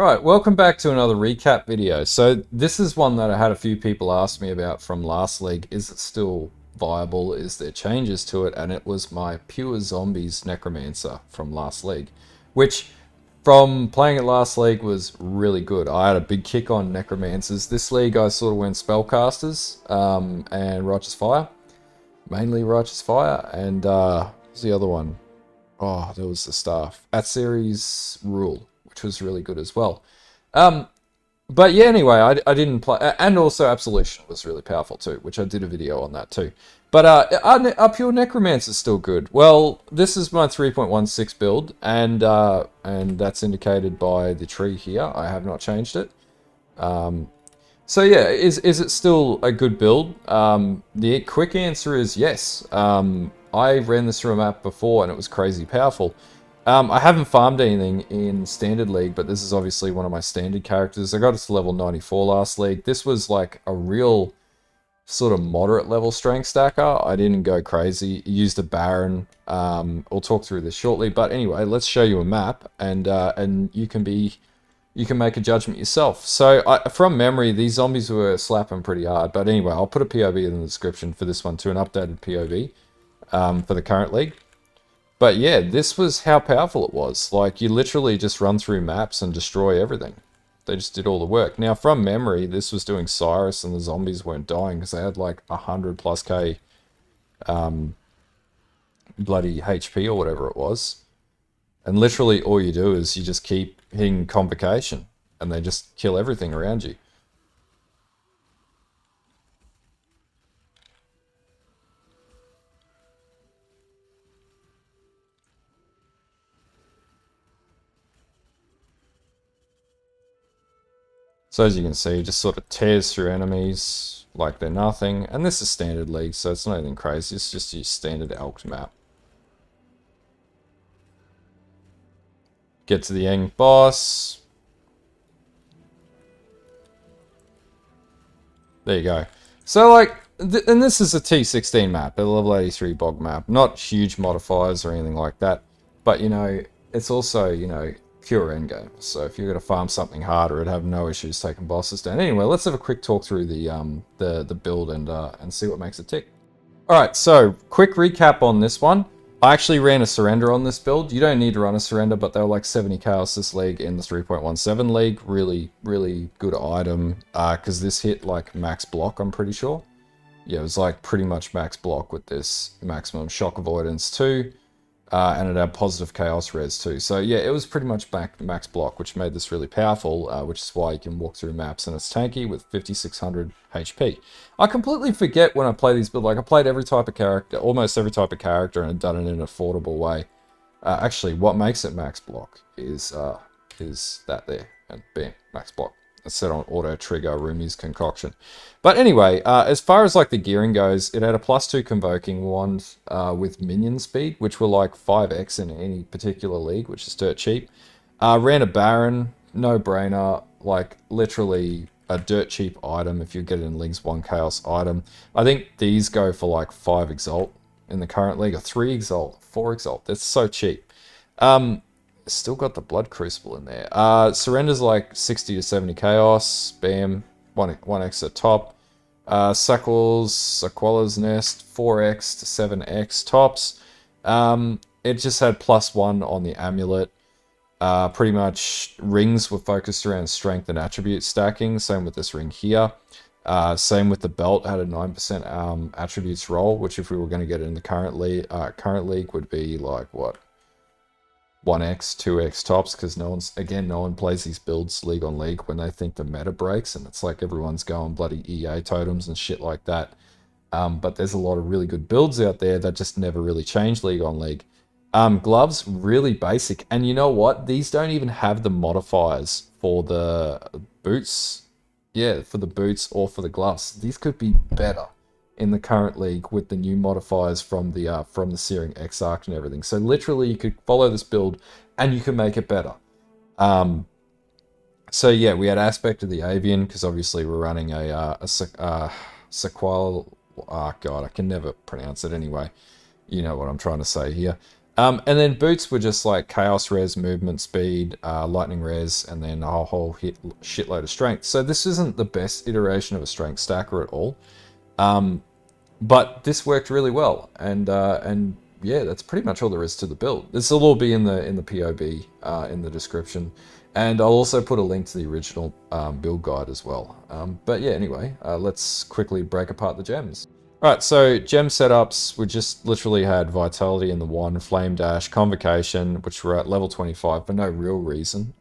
Right, welcome back to another recap video. So this is one that I had a few people ask me about from last league. Is it still viable? Is there changes to it? And it was my Pure Zombies Necromancer from last league, which from playing it last league was really good. I had a big kick on Necromancers. This league I sort of went Spellcasters and Righteous Fire. Mainly Righteous Fire and what's the other one? Oh, there was the staff. At series Rule, which was really good as well. But yeah, anyway, I didn't play, and also Absolution was really powerful too, which I did a video on that too. But our Pure Necromancer is still good. Well, this is my 3.16 build, and that's indicated by the tree here. I have not changed it. So yeah, is it still a good build? The quick answer is yes. I ran this through a map before and it was crazy powerful. I haven't farmed anything in Standard League, but this is obviously one of my standard characters. I got it to level 94 last league. This was like a real sort of moderate level strength stacker. I didn't go crazy. Used a Baron. We'll talk through this shortly. But anyway, let's show you a map and you can make a judgment yourself. So from memory, these zombies were slapping pretty hard. But anyway, I'll put a POV in the description for this one too, an updated POV for the current league. But yeah, this was how powerful it was. Like, you literally just run through maps and destroy everything. They just did all the work. Now, from memory, this was doing Sirus and the zombies weren't dying because they had like 100+K bloody HP or whatever it was. And literally all you do is you just keep hitting Convocation and they just kill everything around you. So as you can see, it just sort of tears through enemies like they're nothing. And this is Standard League, so it's not anything crazy. It's just your standard Elk map. Get to the end boss. There you go. So like, and this is a T16 map, a level 83 bog map. Not huge modifiers or anything like that. But, you know, it's also, you know, pure endgame. So if you're going to farm something harder, it'd have no issues taking bosses down. Anyway, let's have a quick talk through the build and see what makes it tick. Alright, so quick recap on this one. I actually ran a surrender on this build. You don't need to run a surrender, but they were like 70 chaos this league in the 3.17 league. Really, really good item. Because this hit like max block, I'm pretty sure. Yeah, it was like pretty much max block with this maximum shock avoidance too. And it had positive chaos res too. So yeah, it was pretty much max block, which made this really powerful, which is why you can walk through maps and it's tanky with 5600 HP. I completely forget when I play these builds. Like, I played every type of character, almost every type of character, and done it in an affordable way. Actually, what makes it max block is that there, and bam, max block. It's set on auto trigger Rumi's concoction. But anyway, as far as like the gearing goes, it had a +2 convoking wand with minion speed, which were like 5x in any particular league, which is dirt cheap. Ran a Baron, no brainer, like literally a dirt cheap item if you get it in leagues 1 chaos item. I think these go for like 5 exalt in the current league, or 3 exalt, 4 exalt. That's so cheap. Still got the Blood Crucible in there. Surrender's like 60 to 70 chaos. Bam. 1x at top. Sequela's Nest, 4x to 7x tops. It just had +1 on the amulet. Pretty much rings were focused around strength and attribute stacking. Same with this ring here. Same with the belt, had a 9% attributes roll, which if we were going to get it in the current league would be like, what? 1x, 2x tops, because no one plays these builds league on league when they think the meta breaks, and it's like everyone's going bloody EA totems and shit like that. But there's a lot of really good builds out there that just never really change league on league. Gloves, really basic, and you know what? These don't even have the modifiers for the boots. Yeah, for the boots or for the gloves. These could be better in the current league with the new modifiers from the Searing Exile and everything. So literally you could follow this build and you can make it better. So yeah, we had Aspect of the Avian because obviously we're running a sequel. Oh god, I can never pronounce it anyway. You know what I'm trying to say here. And then boots were just like chaos res, movement speed, lightning res, and then a whole shitload of strength. So this isn't the best iteration of a strength stacker at all. But this worked really well, and yeah, that's pretty much all there is to the build. This will all be in the POB in the description, and I'll also put a link to the original build guide as well. But yeah, anyway, let's quickly break apart the gems. All right, so gem setups, we just literally had Vitality in the 1, Flame Dash, Convocation, which were at level 25 for no real reason.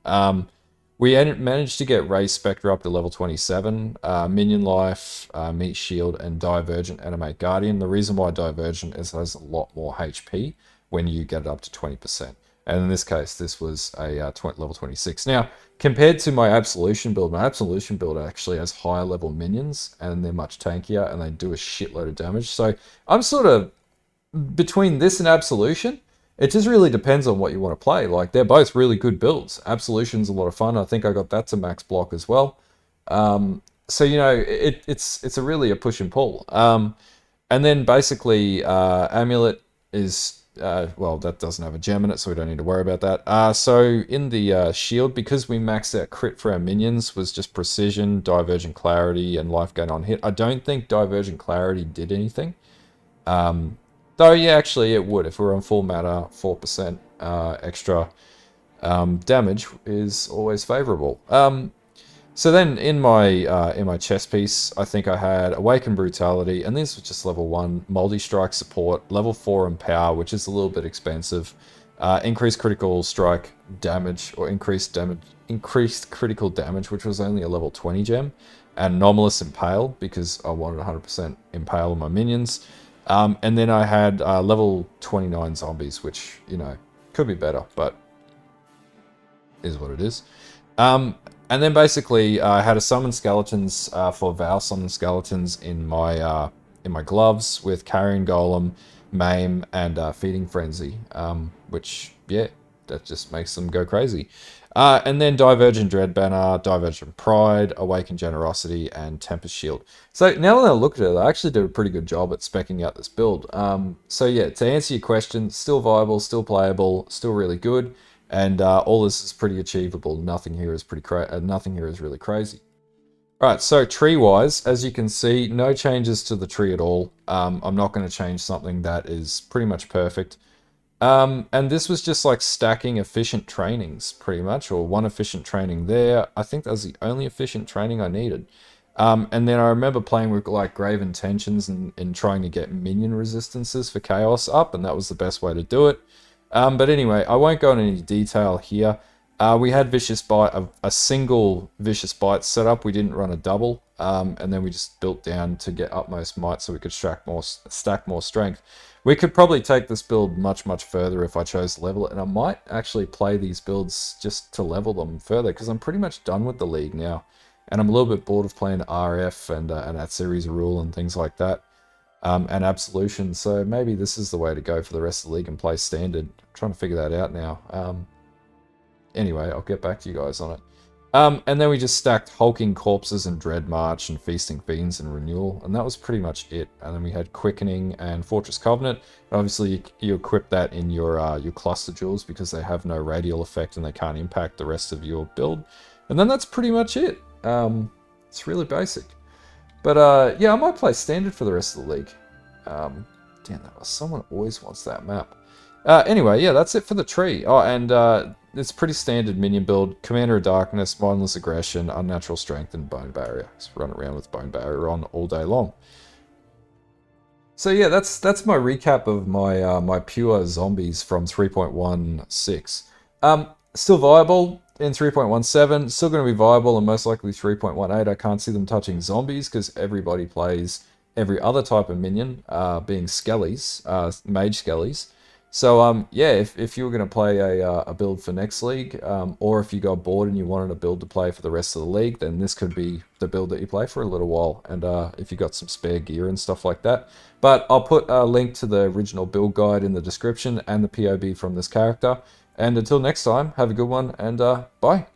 We managed to get Ray Spectre up to level 27, Minion Life, Meat Shield, and Divergent Animate Guardian. The reason why Divergent is it has a lot more HP when you get it up to 20%. And in this case, this was a level 26. Now, compared to my Absolution build actually has higher level minions, and they're much tankier, and they do a shitload of damage. So I'm sort of between this and Absolution. It just really depends on what you want to play. Like, they're both really good builds. Absolution's a lot of fun. I think I got that to max block as well. So, you know, it's a really a push and pull. And then basically, Amulet is, well, that doesn't have a gem in it, so we don't need to worry about that. So in the shield, because we maxed out crit for our minions, was just precision, divergent clarity, and life gain on hit. I don't think divergent clarity did anything. Though, yeah, actually it would. If we're on full matter, 4% extra damage is always favorable. So then in my chest piece, I think I had Awakened Brutality, and this was just level 1, Multi-Strike Support, level 4 Empower, which is a little bit expensive. Increased critical strike damage, or increased critical damage, which was only a level 20 gem, and Anomalous Impale, because I wanted 100% Impale on my minions. And then I had level 29 zombies, which, you know, could be better, but is what it is. And then basically I had a summon skeletons for Vow summon skeletons in my gloves with Carrion Golem, Maim, and Feeding Frenzy, which, yeah, that just makes them go crazy. And then Divergent Dread Banner, Divergent Pride, Awakened Generosity, and Tempest Shield. So now that I look at it, I actually did a pretty good job at speccing out this build. So yeah, to answer your question, still viable, still playable, still really good, and all this is pretty achievable. Nothing here is really crazy. All right, so tree-wise, as you can see, no changes to the tree at all. I'm not going to change something that is pretty much perfect. And this was just like stacking efficient trainings, pretty much, or one efficient training there. I think that was the only efficient training I needed. And then I remember playing with like Grave Intentions and trying to get minion resistances for Chaos up, and that was the best way to do it. But anyway, I won't go into any detail here. We had Vicious Bite, a single Vicious Bite setup. We didn't run a double, and then we just built down to get utmost might so we could stack more strength. We could probably take this build much, much further if I chose to level it, and I might actually play these builds just to level them further, because I'm pretty much done with the league now, and I'm a little bit bored of playing RF and that series rule and things like that, and Absolution, so maybe this is the way to go for the rest of the league and play Standard. I'm trying to figure that out now. Anyway, I'll get back to you guys on it. And then we just stacked Hulking Corpses and Dread March and Feasting Fiends and Renewal, and that was pretty much it. And then we had Quickening and Fortress Covenant. Obviously, you equip that in your cluster jewels because they have no radial effect and they can't impact the rest of your build. And then that's pretty much it. It's really basic. But yeah, I might play Standard for the rest of the league. Damn, someone always wants that map. Anyway, yeah, that's it for the tree. Oh, and it's pretty standard minion build. Commander of Darkness, Mindless Aggression, Unnatural Strength, and Bone Barrier. Just run around with Bone Barrier on all day long. So yeah, that's my recap of my my Pure Zombies from 3.16. Still viable in 3.17. Still going to be viable and most likely 3.18. I can't see them touching zombies because everybody plays every other type of minion, being skellies, mage skellies. So yeah, if you were going to play a build for next league, or if you got bored and you wanted a build to play for the rest of the league, then this could be the build that you play for a little while, and if you got some spare gear and stuff like that. But I'll put a link to the original build guide in the description and the POB from this character. And until next time, have a good one, and bye.